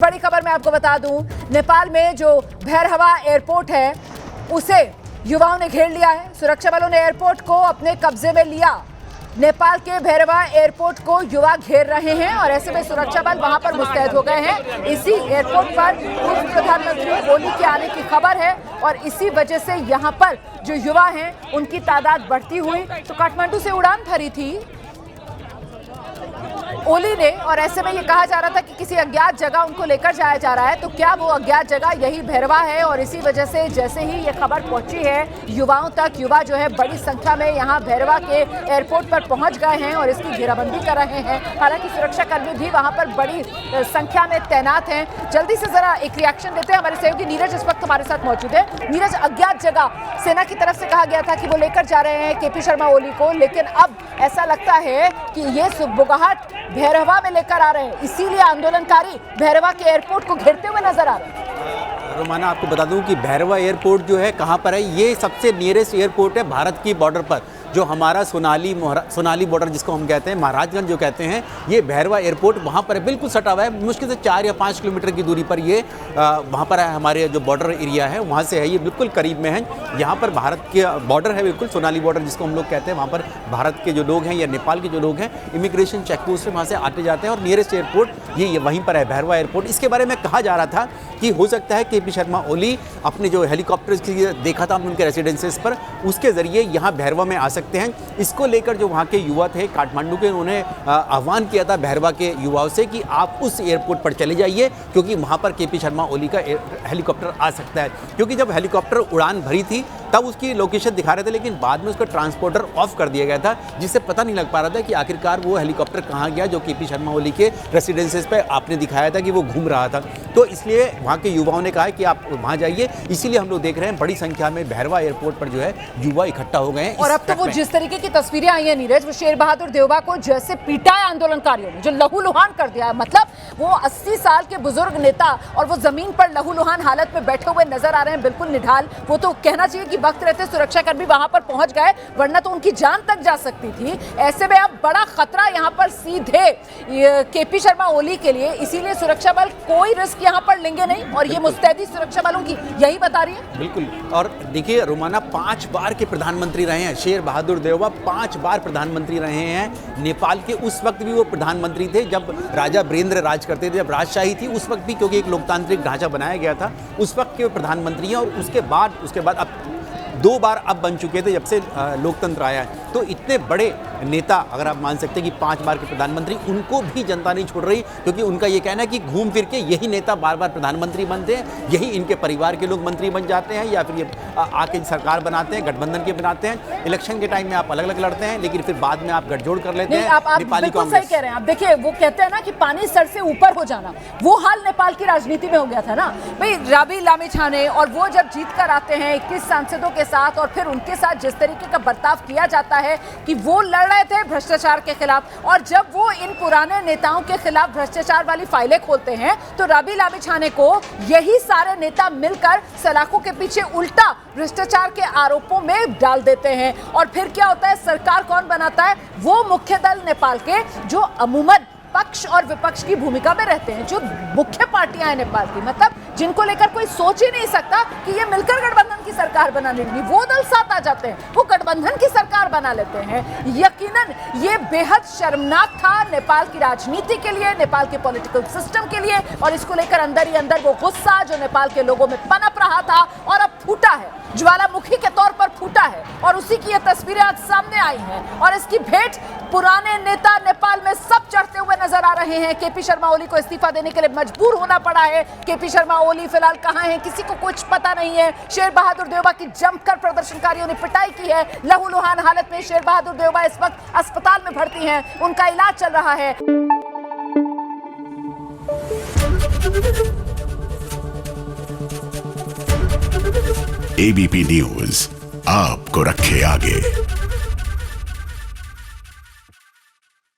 बड़ी खबर मैं आपको बता दूं, नेपाल में जो भैरहवा एयरपोर्ट है उसे युवाओं ने घेर लिया है। सुरक्षा बलों ने एयरपोर्ट को अपने कब्जे में लिया। नेपाल के भैरहवा एयरपोर्ट को युवा घेर रहे हैं और ऐसे में सुरक्षा बल वहां पर मुस्तैद हो गए हैं। इसी एयरपोर्ट पर पूर्व प्रधानमंत्री ओली के आने की खबर है और इसी वजह से यहां पर जो युवा हैं उनकी तादाद बढ़ती हुई। तो काठमांडू से उड़ान भरी थी ओली ने और ऐसे में ये कहा जा रहा था कि किसी अज्ञात जगह उनको लेकर जाया जा रहा है। तो क्या वो अज्ञात जगह यही भैरवा है? और इसी वजह से जैसे ही ये खबर पहुंची है युवाओं तक, युवा जो है बड़ी संख्या में यहाँ भैरवा के एयरपोर्ट पर पहुंच गए हैं और इसकी घेराबंदी कर रहे हैं। हालांकि सुरक्षाकर्मी भी वहां पर बड़ी संख्या में तैनात हैं। जल्दी से जरा एक रिएक्शन देते हैं। हमारे सहयोगी नीरज इस वक्त हमारे साथ मौजूद है। नीरज, अज्ञात जगह सेना की तरफ से कहा गया था कि वो लेकर जा रहे हैं केपी शर्मा ओली को, लेकिन अब ऐसा लगता है कि ये सुबुगाहट भैरवा में लेकर आ रहे हैं, इसीलिए आंदोलनकारी भैरवा के एयरपोर्ट को घेरते हुए नजर आ रहे हैं। रोमाना, आपको बता दूं कि भैरवा एयरपोर्ट जो है कहां पर है, ये सबसे नियरेस्ट एयरपोर्ट है भारत की बॉर्डर पर। जो हमारा सोनाली बॉर्डर जिसको हम कहते हैं, महाराजगंज जो कहते हैं, ये भैरवा एयरपोर्ट वहाँ पर है, बिल्कुल सटा हुआ है। मुश्किल से 4 या 5 किलोमीटर की दूरी पर ये वहाँ पर है। हमारे जो बॉर्डर एरिया है वहाँ से है, ये बिल्कुल करीब में है। यहाँ पर भारत के बॉर्डर है, बिल्कुल सोनाली बॉर्डर जिसको हम लोग कहते हैं। वहाँ पर भारत के जो लोग हैं या नेपाल के जो लोग हैं इमिग्रेशन चेकपोस्ट से वहाँ से आते जाते हैं और नियरेस्ट एयरपोर्ट ये वहीं पर है, भैरवा एयरपोर्ट। इसके बारे में कहा जा रहा था कि हो सकता है केपी शर्मा ओली अपने जो हेलीकॉप्टर देखा था उनके रेसिडेंसेस पर, उसके ज़रिए यहाँ भैरवा में आ सकते हैं। इसको लेकर जो वहाँ के युवा थे काठमांडू के, उन्होंने आह्वान किया था भैरवा के युवाओं से कि आप उस एयरपोर्ट पर चले जाइए क्योंकि वहाँ पर केपी शर्मा ओली का हेलीकॉप्टर आ सकता है। क्योंकि जब हेलीकॉप्टर उड़ान भरी थी तब उसकी लोकेशन दिखा रहे थे, लेकिन बाद में उसका ट्रांसपोर्टर ऑफ कर दिया गया था, जिससे पता नहीं लग पा रहा था कि आखिरकार वो हेलीकॉप्टर कहाँ गया जो केपी शर्मा ओली के रेसिडेंसेस पे आपने दिखाया था कि वो घूम रहा था। तो इसलिए वहाँ के युवाओं ने कहा कि आप वहाँ जाइए। इसीलिए हम लोग देख रहे हैं बड़ी संख्या में भैरवा एयरपोर्ट पर जो है युवा इकट्ठा हो गए हैं। और अब तो वो जिस तरीके की तस्वीरें आई हैं नीरज, वो शेर बहादुर देवबा को जैसे पीटा है आंदोलनकारियों ने, जो लहूलुहान कर दिया है। मतलब वो 80 साल के बुजुर्ग नेता और वो जमीन पर लहूलुहान हालत में बैठे हुए नजर आ रहे हैं, बिल्कुल निढाल। वो तो कहना चाहिए कि वक्त रहते सुरक्षाकर्मी वहां पर पहुंच गए, वरना तो उनकी जान तक जा सकती थी। ऐसे में अब बड़ा खतरा यहां पर सीधे केपी शर्मा ओली के लिए, इसीलिए सुरक्षा बल कोई रिस्क यहां पर लेंगे नहीं और ये मुस्तैदी सुरक्षा बलों की यही बता रही है। बिल्कुल। और देखिए रोमाना, 5 बार के प्रधानमंत्री रहे हैं शेर बहादुर देवबा, 5 बार प्रधानमंत्री रहे हैं नेपाल के। उस वक्त भी वो प्रधानमंत्री थे जब राजा वीरेंद्र राज करते थे, जब राजशाही थी उस वक्त भी, क्योंकि एक लोकतांत्रिक ढांचा बनाया गया था, उस वक्त के प्रधानमंत्री हैं। और उसके बाद अब 2 बार अब बन चुके थे जब से लोकतंत्र आया है। तो इतने बड़े नेता, अगर आप मान सकते हैं कि 5 बार के प्रधानमंत्री, उनको भी जनता नहीं छोड़ रही, क्योंकि उनका ये कहना है कि घूम फिर के यही नेता बार बार प्रधानमंत्री बनते हैं, यही इनके परिवार के लोग मंत्री बन जाते हैं या फिर ये आके सरकार बनाते हैं, गठबंधन के बनाते हैं। इलेक्शन के टाइम में आप अलग अलग लड़ते हैं, लेकिन फिर बाद में आप गठजोड़ कर लेते हैं। आप बिल्कुल सही कह रहे हैं। आप देखिए, वो कहते हैं ना कि पानी सर से ऊपर हो जाना, वो हाल नेपाल की राजनीति में हो गया था ना भाई। राबी लामिछाने और वो जब जीत कर आते हैं 21 सांसदों के साथ, और फिर उनके साथ जिस तरीके का बर्ताव किया जाता है कि वो लड़ रहे थे भ्रष्टाचार के खिलाफ, और जब वो इन पुराने नेताओं के खिलाफ भ्रष्टाचार वाली फाइलें खोलते हैं तो राबी लामिछाने को यही सारे नेता मिलकर सलाखों के पीछे उल्टा भ्रष्टाचार के आरोपों में डाल देते हैं। और फिर क्या होता है, सरकार कौन बनाता है? वो मुख्य दल नेपाल के, जो अमूमन पक्ष और विपक्ष की भूमिका में रहते हैं, जो मुख्य पार्टियां हैं नेपाल की, मतलब जिनको लेकर कोई सोच ही नहीं सकता कि ये मिलकर गठबंधन की सरकार बना लेंगी, वो दल साथ आ जाते हैं, वो गठबंधन की सरकार बना लेते हैं। यकीनन ये बेहद शर्मनाक था नेपाल की राजनीति के लिए, नेपाल के पॉलिटिकल सिस्टम के लिए, और इसको लेकर अंदर ही अंदर वो गुस्सा जो नेपाल के लोगों में पनप रहा था और अब फूटा है, ज्वालामुखी के तौर पर फूटा है। और उसी की ये तस्वीरें आज सामने आई हैं और इसकी भेंट पुराने नेता नेपाल में सब चढ़ते हुए नजर आ रहे हैं। केपी शर्मा ओली को इस्तीफा देने के लिए मजबूर होना पड़ा है। केपी शर्मा ओली फिलहाल कहां हैं किसी को कुछ पता नहीं है। शेर बहादुर देवबा की जमकर प्रदर्शनकारियों ने पिटाई की है। लहूलुहान हालत में शेर बहादुर देवबा इस वक्त अस्पताल में भर्ती हैं, उनका इलाज चल रहा है। एबीपी न्यूज आपको रखे आगे।